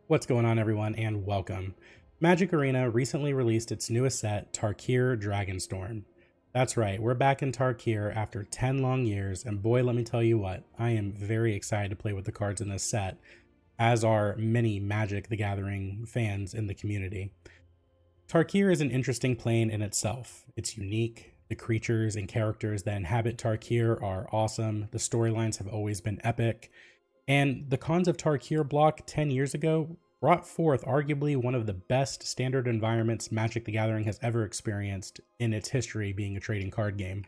What's going on, everyone, and welcome. Magic Arena recently released its newest set, Tarkir Dragonstorm. That's right, we're back in Tarkir after 10 long years, and boy, let me tell you what, I am very excited to play with the cards in this set, as are many Magic the Gathering fans in the community. Tarkir is an interesting plane in itself. It's unique. The creatures and characters that inhabit Tarkir are awesome. The storylines have always been epic. And the Cons of Tarkir block 10 years ago brought forth arguably one of the best standard environments Magic the Gathering has ever experienced in its history being a trading card game.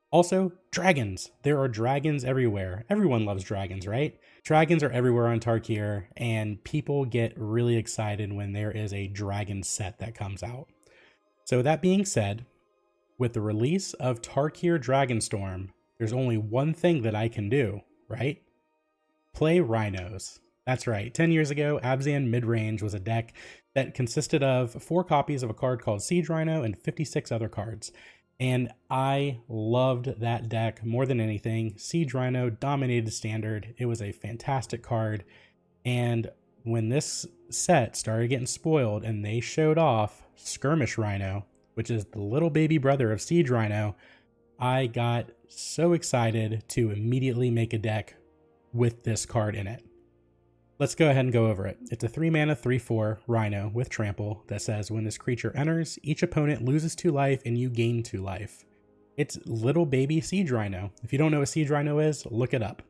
Also, dragons. There are dragons everywhere. Everyone loves dragons, right? Dragons are everywhere on Tarkir, and people get really excited when there is a dragon set that comes out. So that being said, with the release of Tarkir Dragonstorm, there's only one thing that I can do, right? Play rhinos. That's right. 10 years ago, Abzan Midrange was a deck that consisted of 4 copies of a card called Siege Rhino and 56 other cards. And I loved that deck more than anything. Siege Rhino dominated standard. It was a fantastic card. And when this set started getting spoiled and they showed off Skirmish Rhino, which is the little baby brother of Siege Rhino, I got so excited to immediately make a deck with this card in it. Let's go ahead and go over it. It's a 3-mana 3/4 Rhino with Trample that says when this creature enters, each opponent loses 2 life and you gain 2 life. It's little baby Siege Rhino. If you don't know what Siege Rhino is, look it up.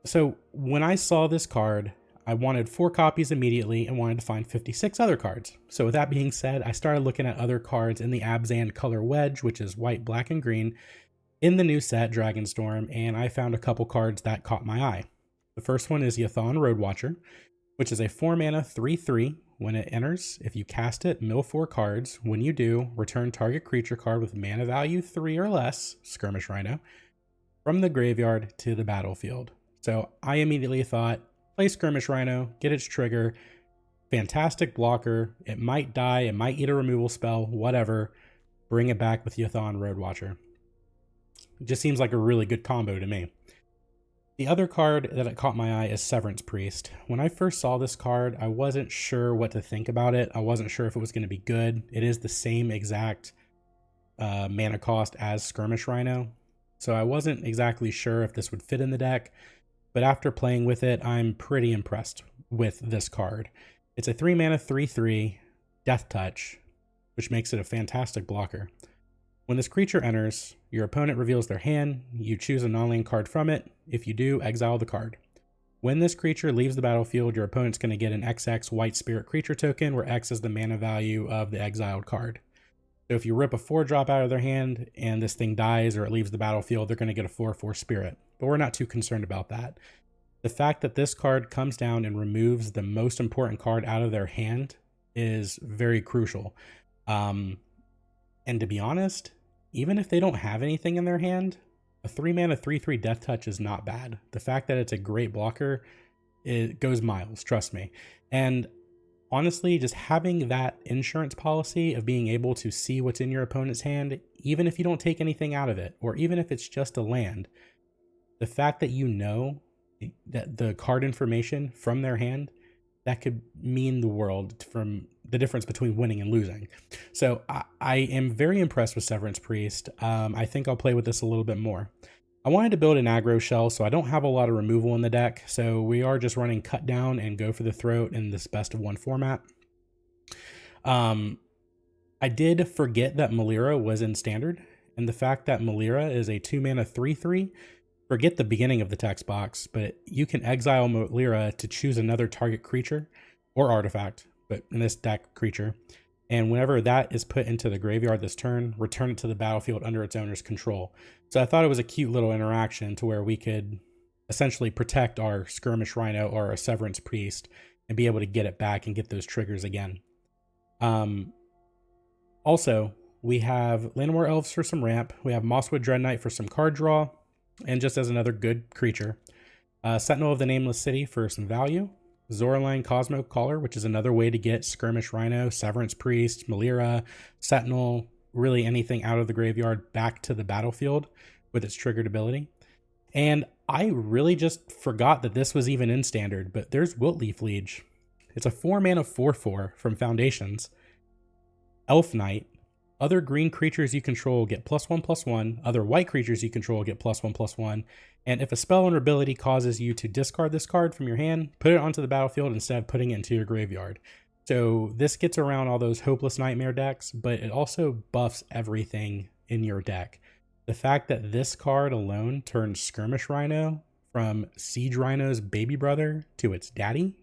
So when I saw this card, I wanted 4 copies immediately and wanted to find 56 other cards. So with that being said, I started looking at other cards in the Abzan color wedge, which is white, black, and green, in the new set, Dragonstorm, and I found a couple cards that caught my eye. The first one is Yathan Roadwatcher, which is a 4-mana 3/3. When it enters, if you cast it, mill 4 cards. When you do, return target creature card with mana value 3 or less, Skirmish Rhino, from the graveyard to the battlefield. So I immediately thought, play Skirmish Rhino, get its trigger, fantastic blocker, it might die, it might eat a removal spell, whatever, bring it back with Yathan Roadwatcher. It just seems like a really good combo to me. The other card that caught my eye is Severance Priest. When I first saw this card, I wasn't sure what to think about it. I wasn't sure if it was going to be good. It is the same exact mana cost as Skirmish Rhino, so I wasn't exactly sure if this would fit in the deck, but after playing with it, I'm pretty impressed with this card. It's a 3-mana 3/3 Death Touch, which makes it a fantastic blocker. When this creature enters, your opponent reveals their hand, you choose a non-land card from it. If you do, exile the card. When this creature leaves the battlefield, your opponent's going to get an XX white spirit creature token, where X is the mana value of the exiled card. So if you rip a 4-drop out of their hand and this thing dies or it leaves the battlefield, they're going to get a 4/4 spirit. But we're not too concerned about that. The fact that this card comes down and removes the most important card out of their hand is very crucial. And to be honest, even if they don't have anything in their hand, a 3-mana 3/3 Death Touch is not bad. The fact that it's a great blocker, it goes miles, trust me. And honestly, just having that insurance policy of being able to see what's in your opponent's hand, even if you don't take anything out of it, or even if it's just a land, the fact that you know that the card information from their hand, that could mean the world from the difference between winning and losing. So I am very impressed with Severance Priest. I think I'll play with this a little bit more. I wanted to build an aggro shell, so I don't have a lot of removal in the deck. So we are just running Cut Down and Go for the Throat in this best of 1 format. I did forget that Melira was in standard, and the fact that Melira is a 2-mana 3/3, forget the beginning of the text box, but you can exile Melira to choose another target creature or artifact, but in this deck, creature. And whenever that is put into the graveyard this turn, return it to the battlefield under its owner's control. So I thought it was a cute little interaction to where we could essentially protect our Skirmish Rhino or our Severance Priest and be able to get it back and get those triggers again. Also, we have Llanowar Elves for some ramp. We have Mosswood Dreadknight for some card draw, and just as another good creature. Sentinel of the Nameless City for some value. Zoraline Cosmo Caller, which is another way to get Skirmish Rhino, Severance Priest, Melira, Sentinel, really anything out of the graveyard back to the battlefield with its triggered ability. And I really just forgot that this was even in standard, but there's Wilt-Leaf Liege. It's a 4-mana 4/4 from Foundations. Elf Knight. Other green creatures you control get +1/+1. Other white creatures you control get +1/+1. And if a spell or ability causes you to discard this card from your hand, put it onto the battlefield instead of putting it into your graveyard. So this gets around all those Hopeless Nightmare decks, but it also buffs everything in your deck. The fact that this card alone turns Skirmish Rhino from Siege Rhino's baby brother to its daddy,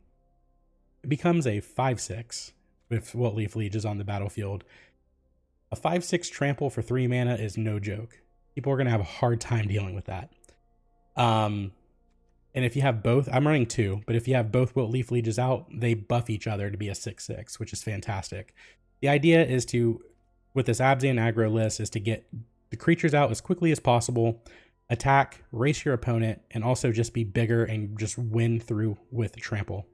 it becomes a 5/6 with Wilt-Leaf Liege is on the battlefield. A 5/6 trample for 3 mana is no joke. People are going to have a hard time dealing with that. And if you have both, I'm running 2, but if you have both Wilt-Leaf Lieges out, they buff each other to be a 6/6, which is fantastic. The idea is to, with this Abzan aggro list, is to get the creatures out as quickly as possible, attack, race your opponent, and also just be bigger and just win through with trample.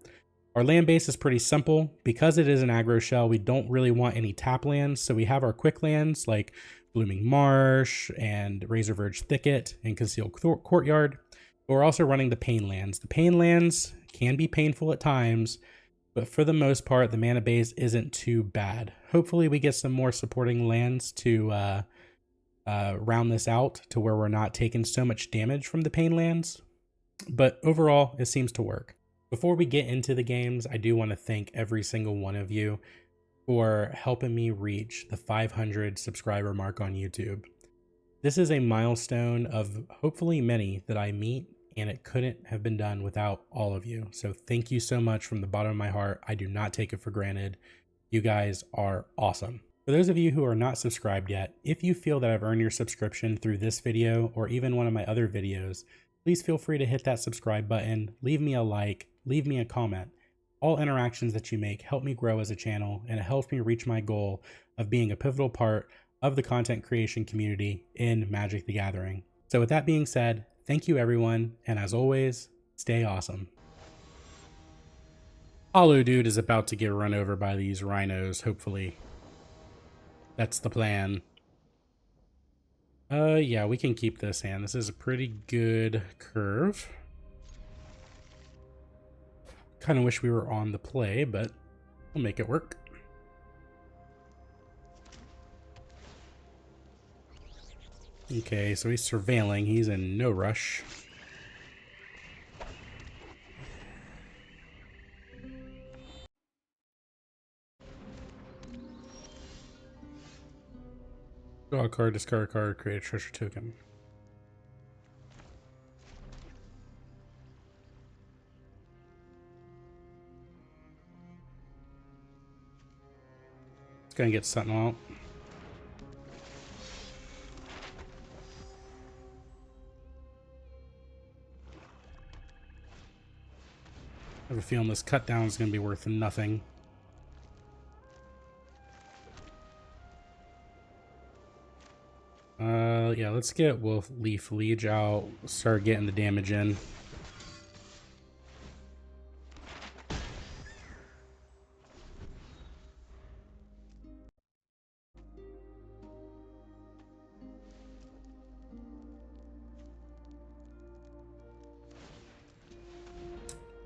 Our land base is pretty simple. Because it is an aggro shell, we don't really want any tap lands, so we have our quick lands like Blooming Marsh and Razorverge Thicket and Concealed Courtyard. But we're also running the pain lands. The pain lands can be painful at times, but for the most part, the mana base isn't too bad. Hopefully we get some more supporting lands to round this out to where we're not taking so much damage from the pain lands. But overall, it seems to work. Before we get into the games, I do want to thank every single one of you for helping me reach the 500 subscriber mark on YouTube. This is a milestone of hopefully many that I meet, and it couldn't have been done without all of you. So thank you so much from the bottom of my heart. I do not take it for granted. You guys are awesome. For those of you who are not subscribed yet, if you feel that I've earned your subscription through this video or even one of my other videos, please feel free to hit that subscribe button, leave me a like, leave me a comment. All interactions that you make help me grow as a channel, and it helps me reach my goal of being a pivotal part of the content creation community in Magic the Gathering. So with that being said, thank you everyone, and as always, stay awesome. Hollow Dude is about to get run over by these rhinos, hopefully. That's the plan. Yeah, we can keep this hand. This is a pretty good curve. Kind of wish we were on the play, but we'll make it work. Okay, so he's surveilling. He's in no rush. Draw a card, discard a card, create a treasure token. It's gonna get Sentinel out. I have a feeling this cut down is gonna be worth nothing. Yeah, let's get Wilt-Leaf Liege out, start getting the damage in.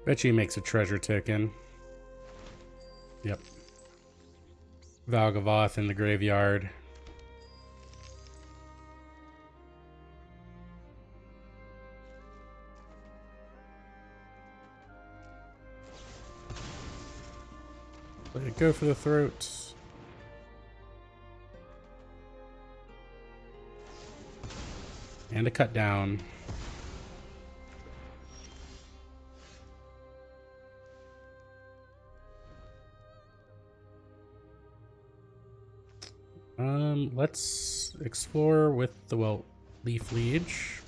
Bet you he makes a treasure token. Yep. Valgavoth in the graveyard. Let it go for the throat. And a cut down. Let's explore with the Wilt-Leaf Liege.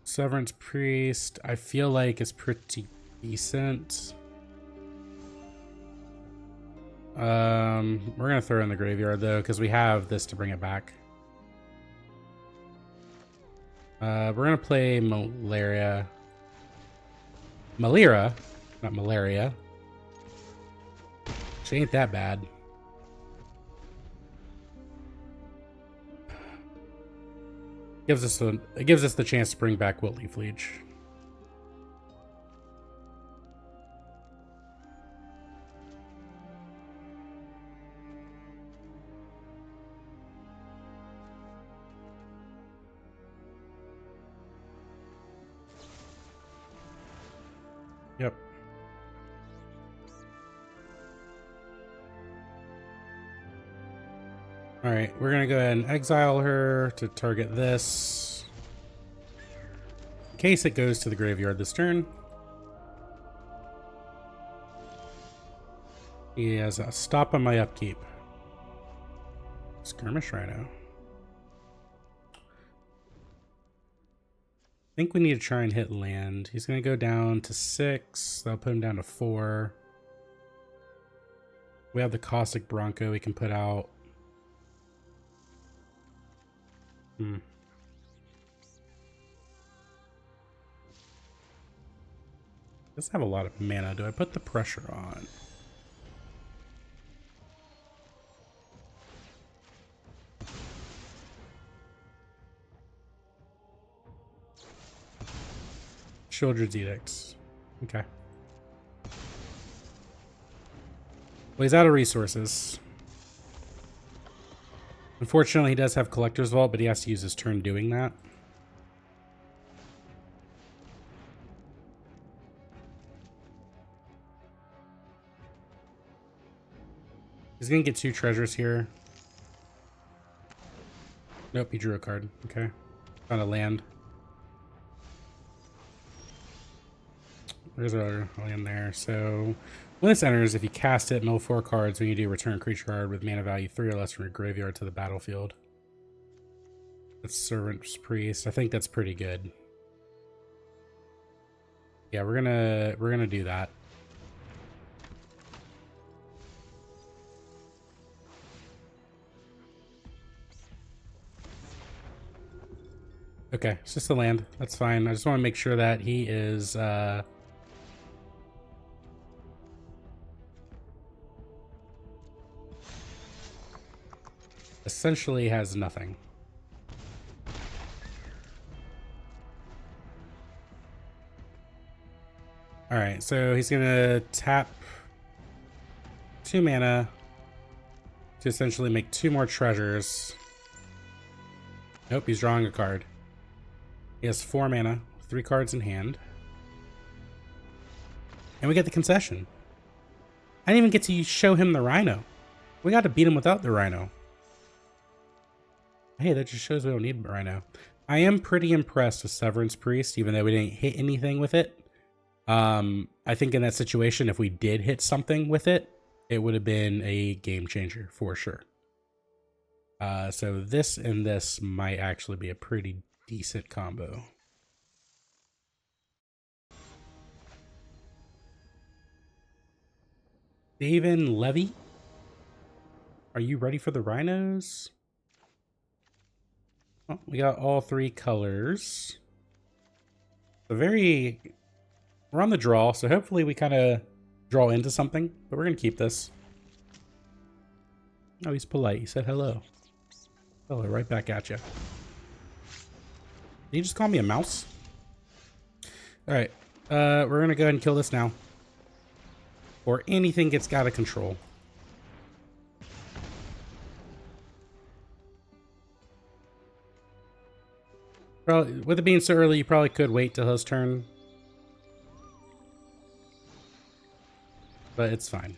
Severance Priest, I feel like is pretty decent. We're gonna throw it in the graveyard though, because we have this to bring it back. We're gonna play Melira, not malaria. She ain't that bad. It gives us the chance to bring back Wilt-Leaf Liege. Yep. Alright, we're gonna go ahead and exile her to target this. In case it goes to the graveyard this turn. He has a stop on my upkeep. Skirmish Rhino. I think we need to try and hit land. He's going to go down to 6. That'll put him down to 4. We have the Caustic Bronco we can put out. Does have a lot of mana. Do I put the pressure on? Children's Edicts. Okay. Well, he's out of resources. Unfortunately, he does have Collector's Vault, but he has to use his turn doing that. He's going to get 2 treasures here. Nope, he drew a card. Okay. Found a land. There's our land there. So when this enters, if you cast it, mill 4 cards. When you do, return creature card with mana value 3 or less from your graveyard to the battlefield. That's Severance Priest. I think that's pretty good. Yeah, we're gonna do that. Okay, it's just a land. That's fine. I just want to make sure that he is essentially has nothing. Alright, so he's gonna tap 2 mana to essentially make 2 more treasures. Nope, he's drawing a card. He has 4 mana, 3 cards in hand. And we get the concession. I didn't even get to show him the Rhino. We got to beat him without the Rhino. Hey, that just shows we don't need Rhino. I am pretty impressed with Severance Priest, even though we didn't hit anything with it. I think in that situation, if we did hit something with it, it would have been a game changer for sure. So this and this might actually be a pretty decent combo. David Levy, are you ready for the Rhinos? Oh, we got all 3 colors. We're on the draw, so hopefully we kind of draw into something, but we're going to keep this. Oh, he's polite. He said hello. Hello, right back at you. Did you just call me a mouse? All right, we're going to go ahead and kill this now. Or anything gets out of control. Probably, with it being so early, you probably could wait till his turn. But it's fine.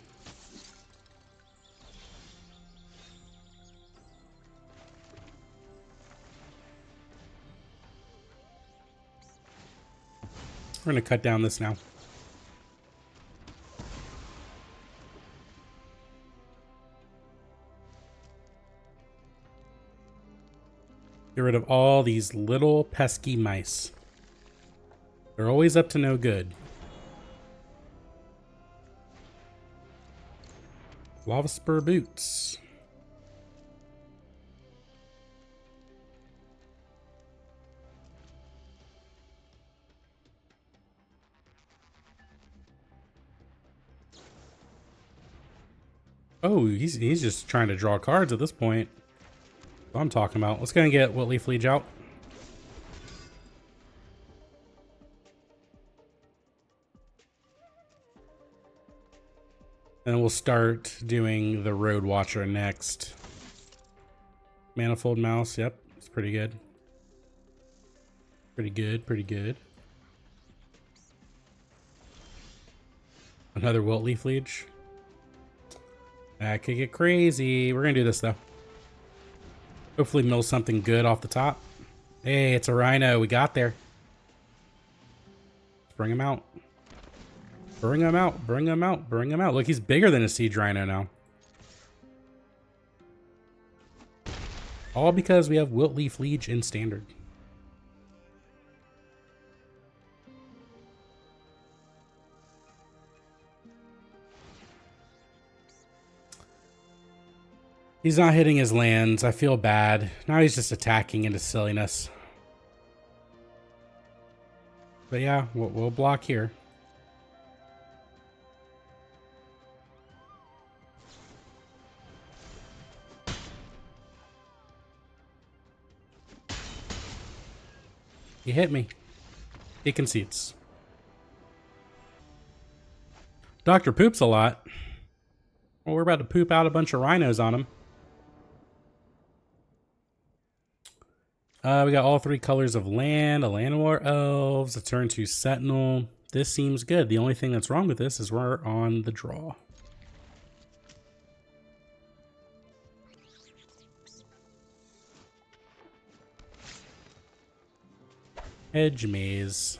We're going to cut down this now. Get rid of all these little pesky mice. They're always up to no good. Lava Spur Boots. Oh, he's just trying to draw cards at this point. That's what I'm talking about. Let's go and get Wilt-Leaf Liege out. And we'll start doing the Roadwatcher next. Manifold Mouse, yep, it's pretty good. Pretty good, pretty good. Another Wilt-Leaf Liege. That could get crazy. We're gonna do this though. Hopefully mill something good off the top. Hey, it's a Rhino. We got there. Let's bring him out. Bring him out. Bring him out. Bring him out. Look, he's bigger than a Siege Rhino now. All because we have Wilt-Leaf Liege in standard. He's not hitting his lands. I feel bad. Now he's just attacking into silliness. But yeah, we'll block here. He hit me. He concedes. Doctor poops a lot. Well, we're about to poop out a bunch of rhinos on him. We got all three colors of land, a Llanowar Elves, a turn 2 Sentinel. This seems good. The only thing that's wrong with this is we're on the draw. Edge Maze.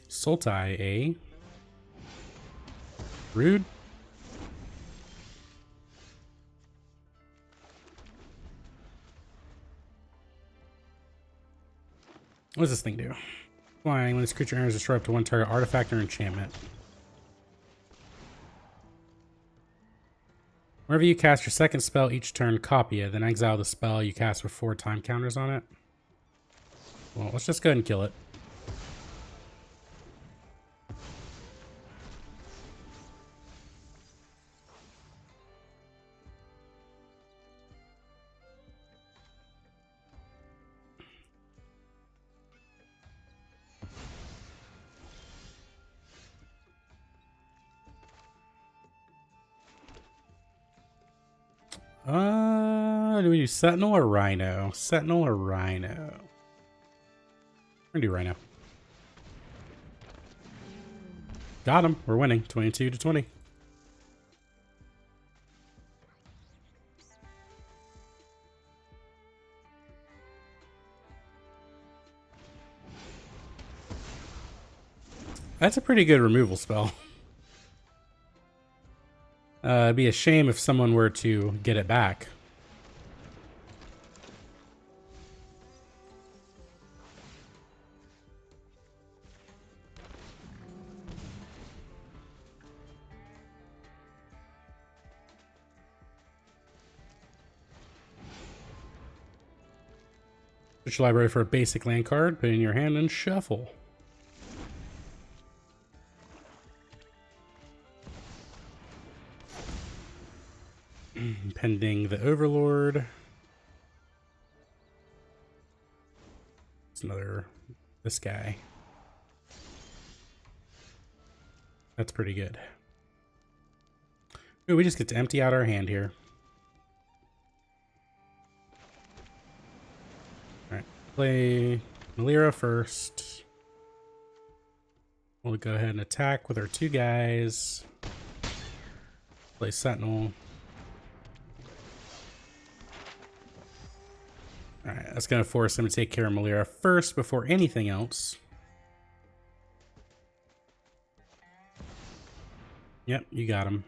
Sultai, eh? Rude. What does this thing do? Flying. When this creature enters, destroy up to one target artifact or enchantment. Whenever you cast your second spell each turn, copy it. Then exile the spell you cast with 4 time counters on it. Well, let's just go ahead and kill it. Do we do Sentinel or Rhino? Sentinel or Rhino? We're gonna do Rhino. Got him. We're winning. 22-20. That's a pretty good removal spell. It'd be a shame if someone were to get it back. Search your library for a basic land card, put it in your hand, and shuffle. Pending the Overlord. It's another, this guy. That's pretty good. Ooh, we just get to empty out our hand here. Alright, play Melira first. We'll go ahead and attack with our 2 guys. Play Sentinel. Alright, that's going to force him to take care of Melira first before anything else. Yep, you got him.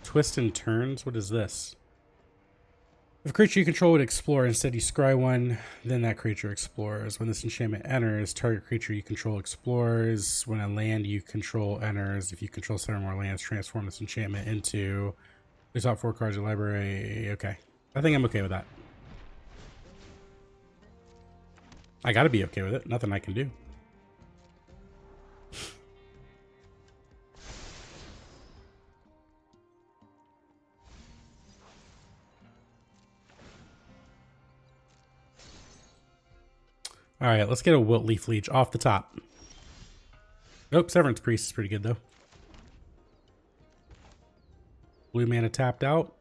Twist and turns? What is this? If a creature you control would explore, instead you scry one, then that creature explores. When this enchantment enters, target creature you control explores. When a land you control enters, if you control 7 or more lands, transform this enchantment into the top 4 cards of your library. Okay. I think I'm okay with that. I gotta be okay with it. Nothing I can do. All right, let's get a Wilt-Leaf Liege off the top. Nope, Severance Priest is pretty good, though. Blue mana tapped out.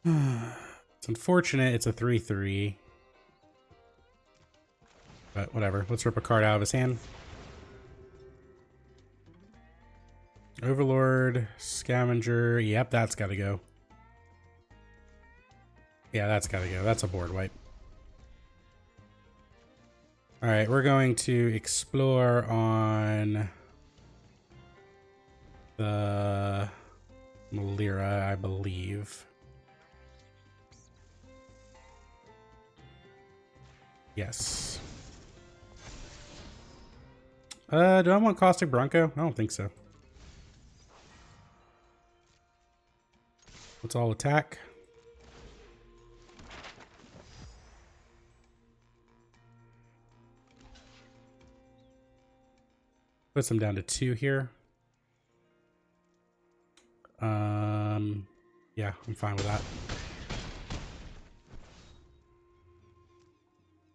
It's unfortunate it's a 3/3. But whatever. Let's rip a card out of his hand. Overlord, Scavenger. Yep, that's got to go. Yeah, that's got to go. That's a board wipe. All right, we're going to explore on the Melira, I believe. Yes. Do I want Caustic Bronco? I don't think so. Let's all attack. Puts them down to 2 here. Yeah, I'm fine with that.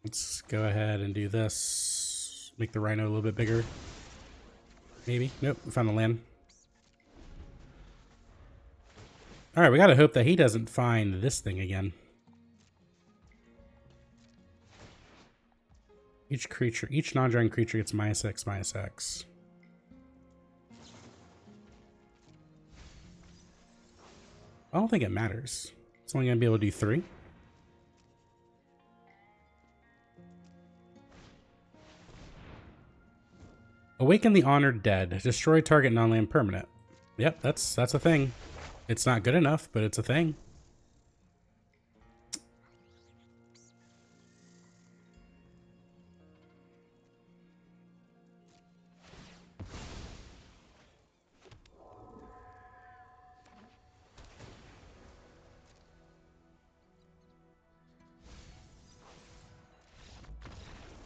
Let's go ahead and do this. Make the rhino a little bit bigger. Maybe. Nope, we found the land. Alright, we gotta hope that he doesn't find this thing again. Each creature, each non-drawing creature gets -X/-X. I don't think it matters. It's only gonna be able to do 3. Awaken the Honored Dead. Destroy target non-land permanent. Yep, that's a thing. It's not good enough, but it's a thing.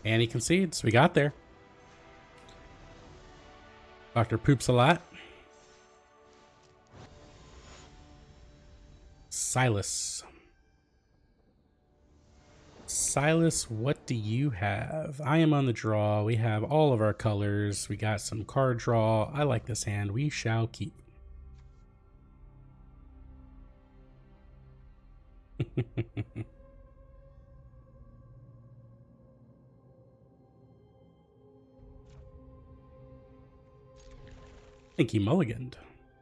And he concedes. We got there. Doctor poops a lot. Silas. Silas, what do you have? I am on the draw. We have all of our colors. We got some card draw. I like this hand. We shall keep. I think he mulliganed.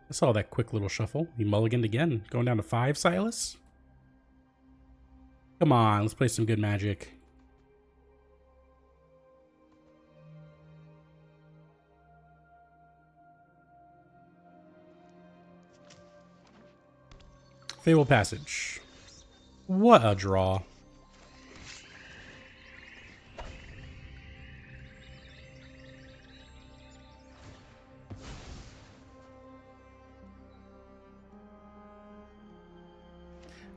I saw that quick little shuffle. He mulliganed again. Going down to 5, Silas? Come on, let's play some good Magic. Fable Passage. What a draw.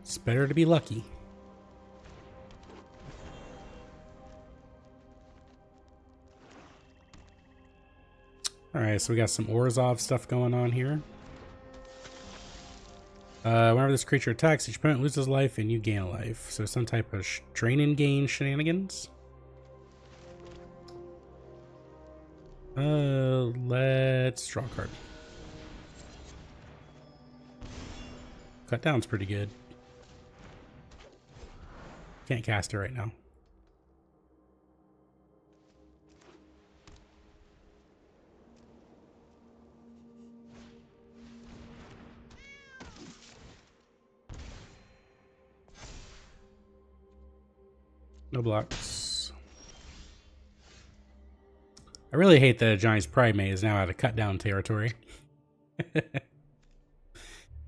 It's better to be lucky. Alright, so we got some Orzhov stuff going on here. Whenever this creature attacks, each opponent loses life and you gain a life. So some type of drain and gain shenanigans. Let's draw a card. Cut down's pretty good. Can't cast it right now. No blocks. I really hate that Johnny's Primate is now out of cut down territory.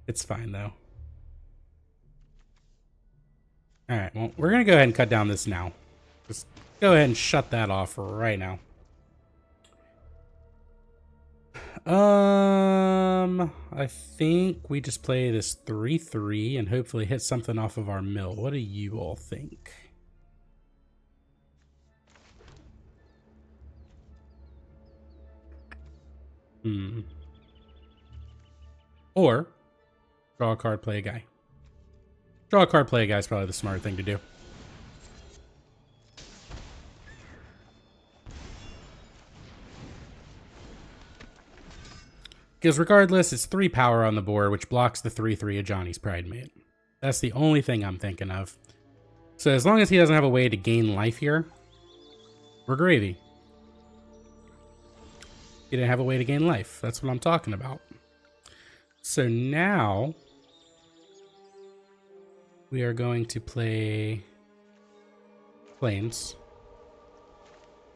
It's fine though. Alright, well, we're going to go ahead and cut down this now. Just go ahead and shut that off right now. I think we just play this 3/3 and hopefully hit something off of our mill. What do you all think? Or draw a card, play a guy. Draw a card, play a guy is probably the smart thing to do. Because regardless, it's 3 power on the board, which blocks the 3/3 of Johnny's Pridemate. That's the only thing I'm thinking of. So as long as he doesn't have a way to gain life here, we're gravy. He didn't have a way to gain life. That's what I'm talking about. So now we are going to play Plains.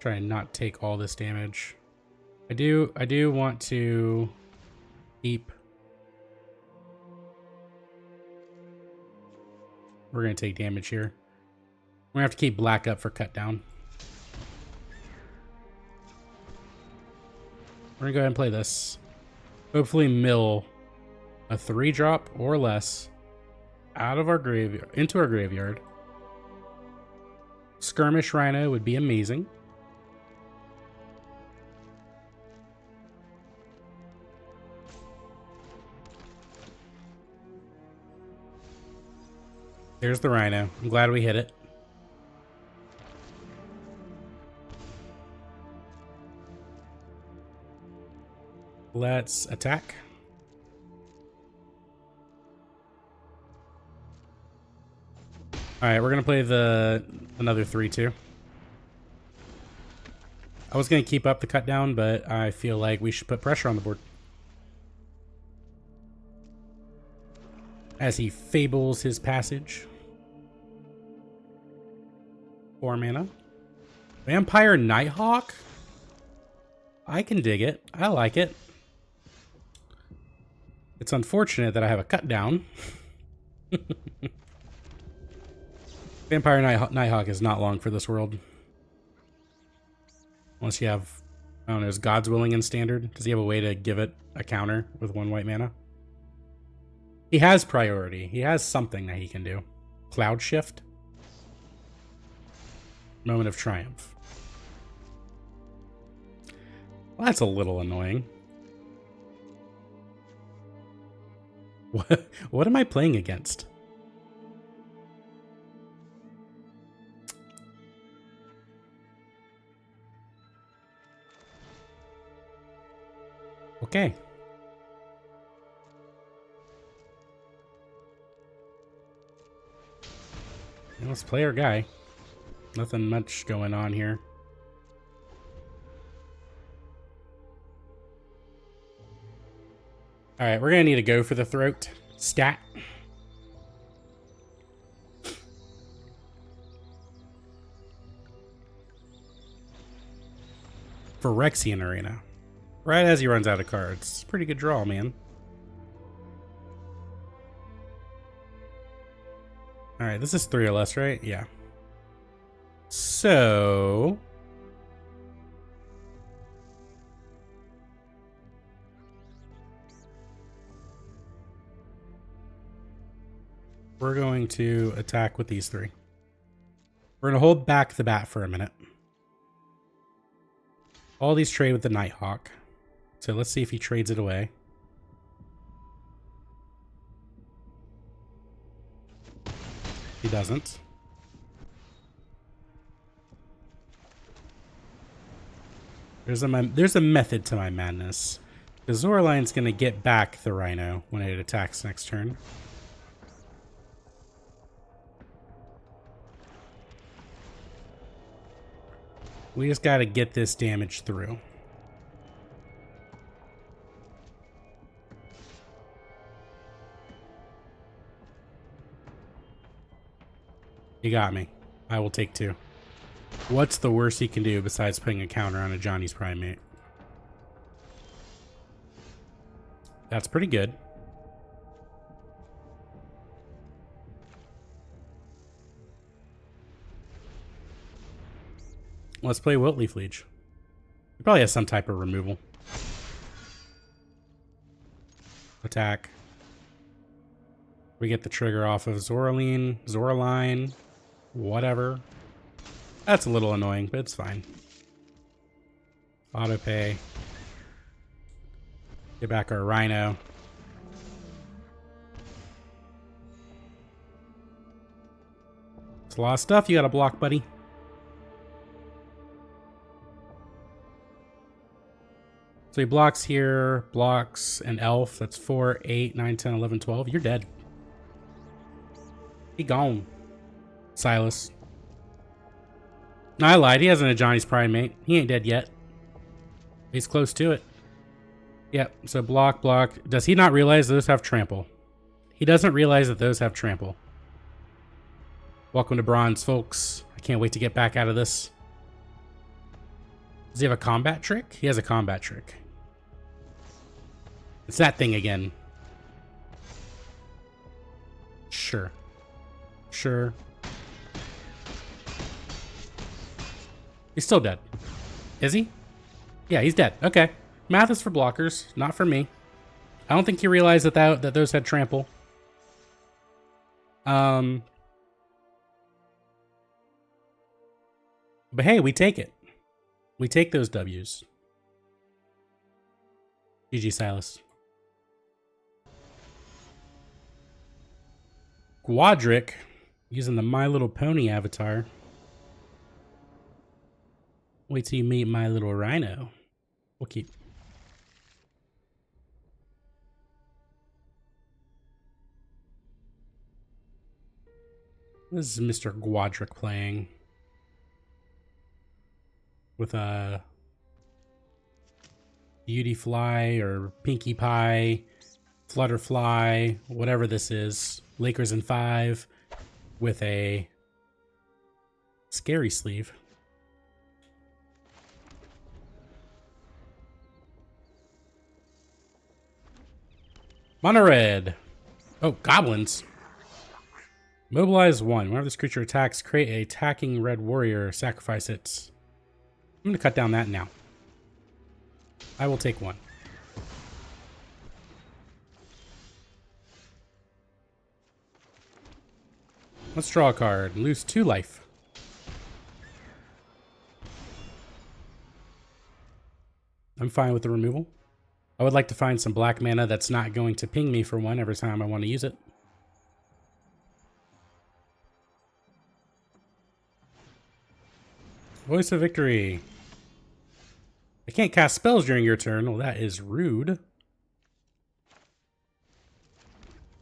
Try and not take all this damage. I do want to keep. We're gonna take damage here. We're gonna have to keep black up for cut down. We're gonna go ahead and play this. Hopefully mill a 3-drop or less out of our graveyard into our graveyard. Skirmish Rhino would be amazing. There's the Rhino. I'm glad we hit it. Let's attack. Alright, we're going to play another 3/2. I was going to keep up the cut down, but I feel like we should put pressure on the board. As he fables his passage. 4 mana. Vampire Nighthawk? I can dig it. I like it. It's unfortunate that I have a cut down. Vampire Nighthawk is not long for this world. Unless you have, I don't know, is God's Willing in Standard? Does he have a way to give it a counter with 1 white mana? He has priority. He has something that he can do. Cloud Shift. Moment of Triumph. Well, that's a little annoying. What am I playing against? Okay. Let's play our guy. Nothing much going on here. Alright, we're gonna need to go for the throat. Stat. Phyrexian Arena. Right as he runs out of cards. Pretty good draw, man. Alright, this is 3 or less, right? Yeah. So... we're going to attack with these 3. We're going to hold back the bat for a minute. All these trade with the Nighthawk. So let's see if he trades it away. He doesn't. There's a method to my madness. Because Zoraline's going to get back the Rhino when it attacks next turn. We just got to get this damage through. You got me. I will take 2. What's the worst he can do besides putting a counter on a Johnny's Primate? That's pretty good. Let's play Wilt-Leaf Liege. He probably has some type of removal. Attack. We get the trigger off of Zoraline, whatever. That's a little annoying, but it's fine. Auto pay. Get back our Rhino. It's a lot of stuff you gotta block, buddy. So he blocks here, blocks an elf. That's 4, 8, 9, 10, 11, 12. You're dead. He gone. Silas. No, I lied. He hasn't a Johnny's Primate. He ain't dead yet. He's close to it. Yep, so block, block. Does he not realize those have trample? He doesn't realize that those have trample. Welcome to bronze, folks. I can't wait to get back out of this. Does he have a combat trick? He has a combat trick. It's that thing again. Sure. Sure. He's still dead. Is he? Yeah, he's dead. Okay. Math is for blockers, not for me. I don't think he realized that those had trample. But hey, we take it. We take those W's. GG, Silas. Quadric, using the My Little Pony avatar. Wait till you meet My Little Rhino. We'll keep. This is Mr. Quadric playing. With a Beauty Fly or Pinkie Pie, Flutterfly, whatever this is. Lakers in 5 with a scary sleeve. Mono red. Oh, goblins. Mobilize 1. Whenever this creature attacks, create a attacking red warrior. Sacrifice it. I'm going to cut down that now. I will take 1. Let's draw a card. Lose 2 life. I'm fine with the removal. I would like to find some black mana that's not going to ping me for 1 every time I want to use it. Voice of Victory. I can't cast spells during your turn. Well, that is rude.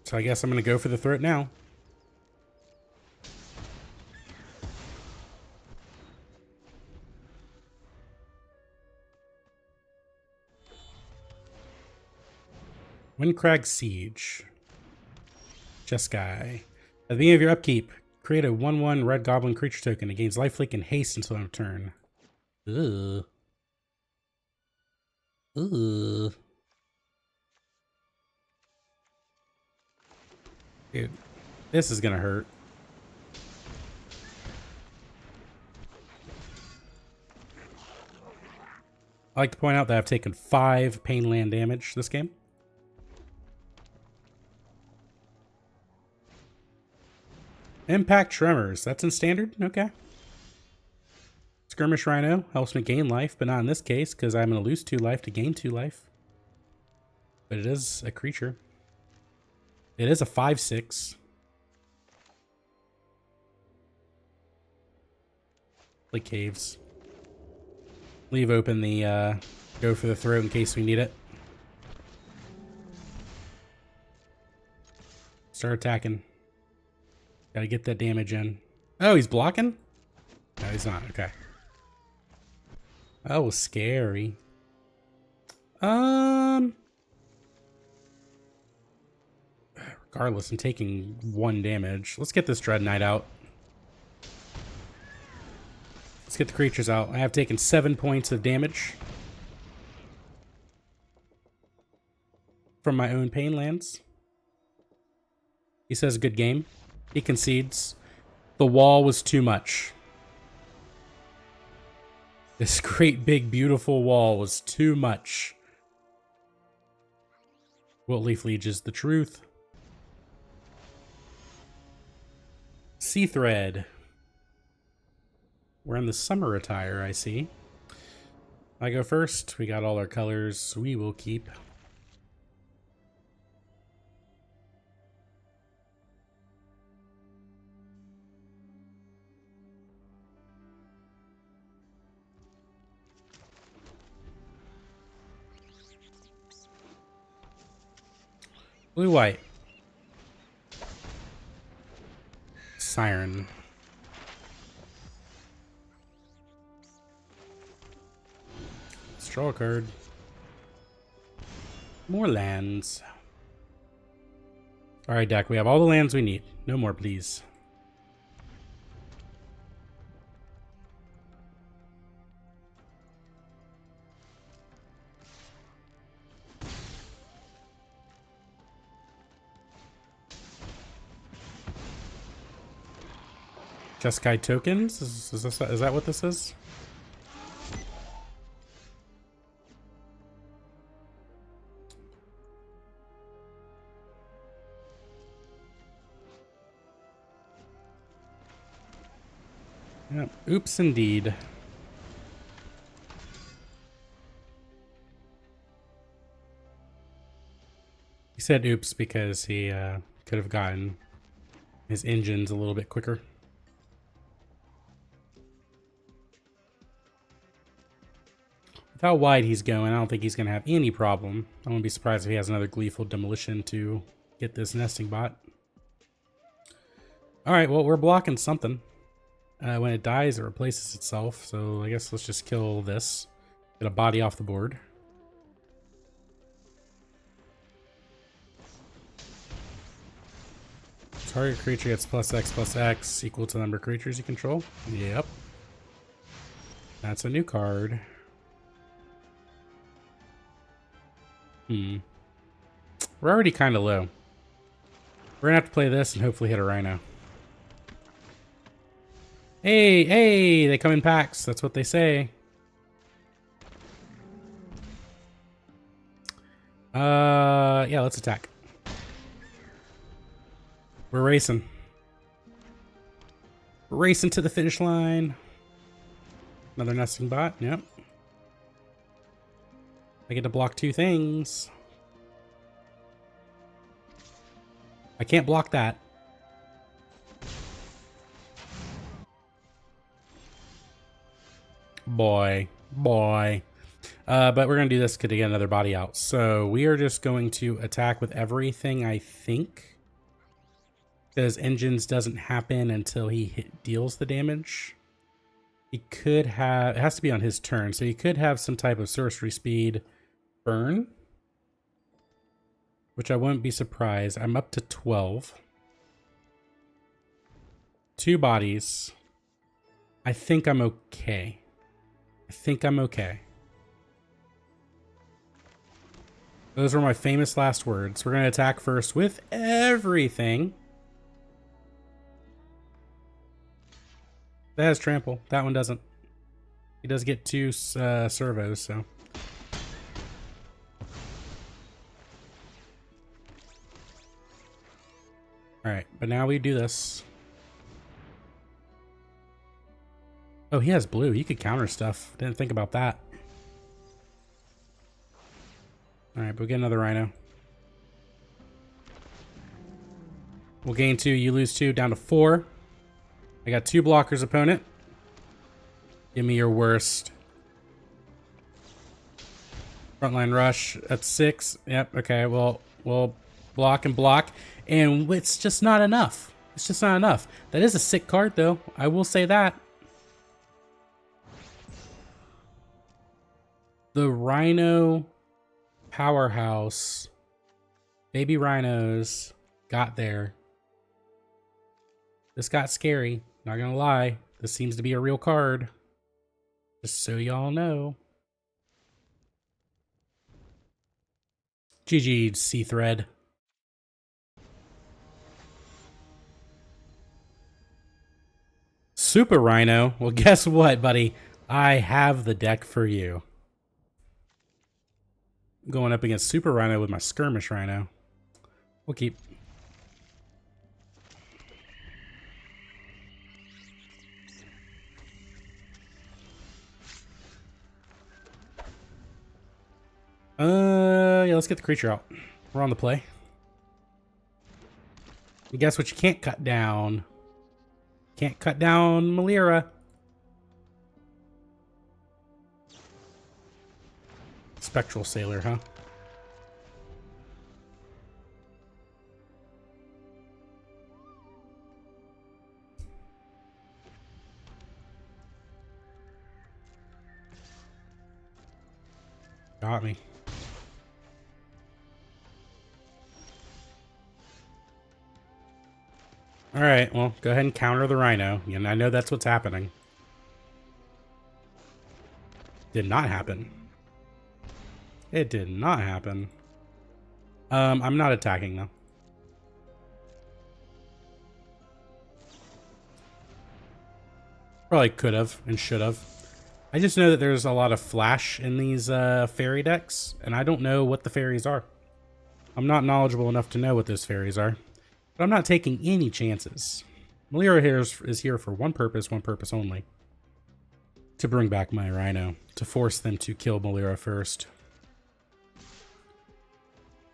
So I guess I'm going to go for the throat now. Windcrag Siege. Jeskai. At the beginning of your upkeep, create a 1/1 red goblin creature token. It gains lifelink and haste until end of turn. Ugh. Ugh. Dude, this is gonna hurt. I like to point out that I've taken 5 pain land damage this game. Impact Tremors. That's in standard? Okay. Skirmish Rhino helps me gain life, but not in this case because I'm going to lose 2 life to gain 2 life. But it is a creature. It is a 5/6. Play Caves. Leave open the go for the throat in case we need it. Start attacking. Gotta get that damage in. Oh, he's blocking? No, he's not. Okay. Oh, scary. Regardless, I'm taking 1 damage. Let's get this Dreadknight out. Let's get the creatures out. I have taken 7 points of damage from my own pain lands. He says good game. He concedes. The wall was too much. This great big beautiful wall was too much. Wilt-Leaf Liege is the truth. Sea Thread. We're in the summer attire, I see. I go first. We got all our colors. We will keep. Blue-white. Siren. Let's draw a card. More lands. Alright, deck. We have all the lands we need. No more, please. Jeskai tokens? Is that what this is? Yeah. Oops, indeed. He said oops because he could have gotten his engines a little bit quicker. With how wide he's going, I don't think he's going to have any problem. I wouldn't be surprised if he has another Gleeful Demolition to get this nesting bot. Alright, well, we're blocking something. When it dies, it replaces itself, so I guess let's just kill this. Get a body off the board. Target creature gets +X equal to the number of creatures you control. Yep. That's a new card. We're already kind of low. We're gonna have to play this and hopefully hit a rhino. Hey, hey, they come in packs. That's what they say. Yeah, let's attack. We're racing. We're racing to the finish line. Another nesting bot, yep. I get to block two things. I can't block that. Boy. But we're going to do this to get another body out. So we are just going to attack with everything, I think. Because engines doesn't happen until he deals the damage. He could have... It has to be on his turn. So he could have some type of sorcery speed burn. Which I wouldn't be surprised. I'm up to 12. 2 bodies. I think I'm okay. Those were my famous last words. We're going to attack first with everything. That has trample. That one doesn't. He does get 2 servos, so. Alright, but now we do this. Oh, he has blue. He could counter stuff. Didn't think about that. Alright, but we'll get another rhino. We'll gain 2. You lose 2. Down to 4. I got 2 blockers, opponent. Give me your worst. Frontline rush. That's 6. Yep, okay. Well, we'll block and block. And it's just not enough. It's just not enough. That is a sick card, though. I will say that. The Rhino powerhouse. Baby rhinos got there. This got scary. Not gonna lie. This seems to be a real card. Just so y'all know. GG, Sea Thread. Super Rhino. Well, guess what, buddy? I have the deck for you. I'm going up against Super Rhino with my Skirmish Rhino. We'll keep. Yeah, let's get the creature out. We're on the play. And guess what you can't cut down? Can't cut down Melira. Spectral Sailor, huh? Got me. Alright, well, go ahead and counter the Rhino. And I know that's what's happening. Did not happen. It did not happen. I'm not attacking, though. Probably could have and should have. I just know that there's a lot of flash in these fairy decks, and I don't know what the fairies are. I'm not knowledgeable enough to know what those fairies are. But I'm not taking any chances. Melira here is here for one purpose only. To bring back my Rhino. To force them to kill Melira first.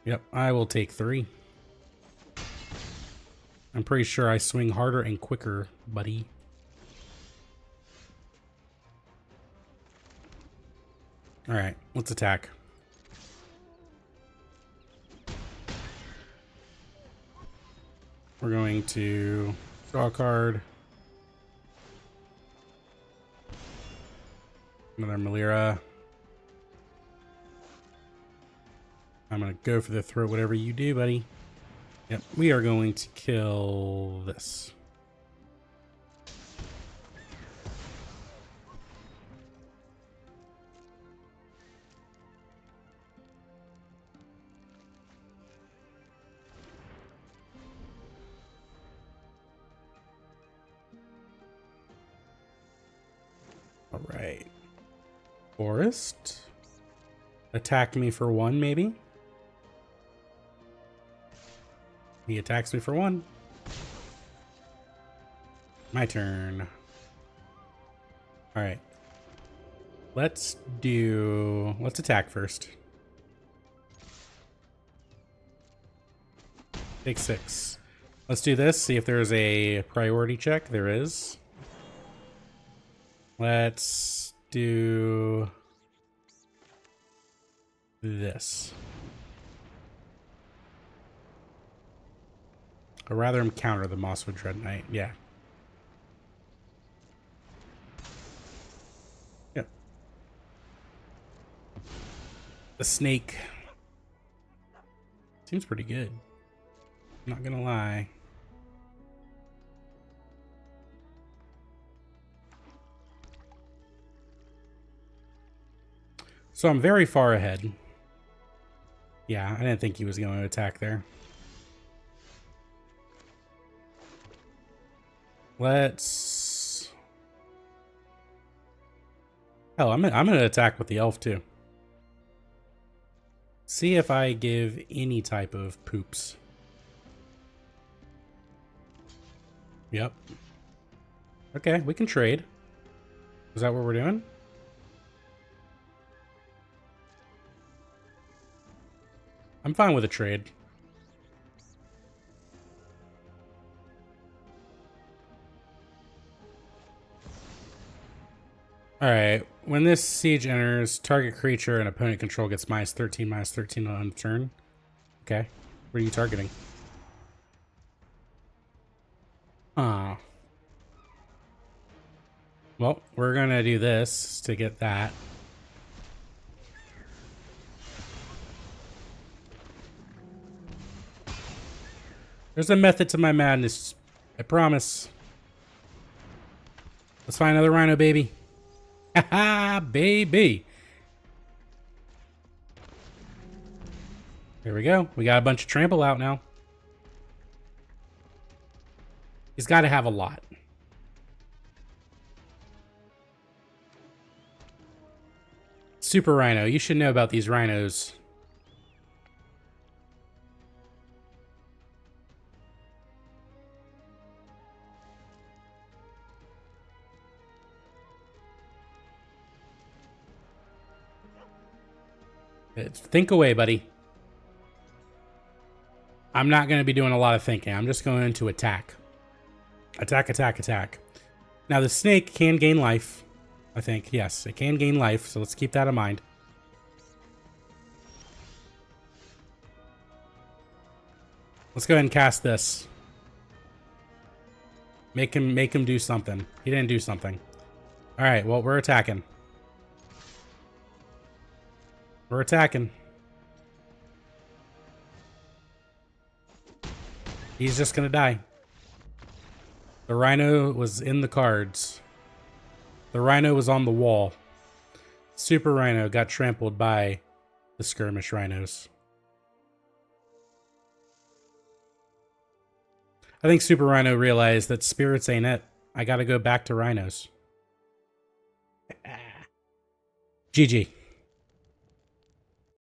Yep, I will take 3. I'm pretty sure I swing harder and quicker, buddy. Alright, let's attack. We're going to draw a card. Another Melira. I'm going to go for the throat, whatever you do, buddy. Yep, we are going to kill this. All right. Forest. Attack me for 1, maybe? He attacks me for 1. My turn. All right. Let's attack first. Take 6. Let's do this. See if there's a priority check. There is. Let's do this. Or rather, I'm counter the Mosswood Dreadknight. Yeah. Yep. The snake. Seems pretty good. Not gonna lie. So I'm very far ahead. Yeah, I didn't think he was going to attack there. Let's... Hell, I'm gonna attack with the elf too. See if I give any type of poops. Yep. Okay, we can trade. Is that what we're doing? I'm fine with a trade. Alright, when this siege enters, target creature and opponent control gets -13/-13 on turn. Okay, what are you targeting? Ah. Well, we're gonna do this to get that. There's a method to my madness. I promise. Let's find another Rhino, baby. Haha, baby. There we go. We got a bunch of trample out now. He's got to have a lot. Super Rhino. You should know about these rhinos. Think away, buddy. I'm not going to be doing a lot of thinking. I'm just going to attack. Attack, attack, attack. Now, the snake can gain life. I think. Yes, it can gain life, so let's keep that in mind. Let's go ahead and cast this. Make him do something. He didn't do something. All right, well, we're attacking. We're attacking. He's just gonna die. The Rhino was in the cards. The Rhino was on the wall. Super Rhino got trampled by the Skirmish Rhinos. I think Super Rhino realized that spirits ain't it. I gotta go back to Rhinos. GG.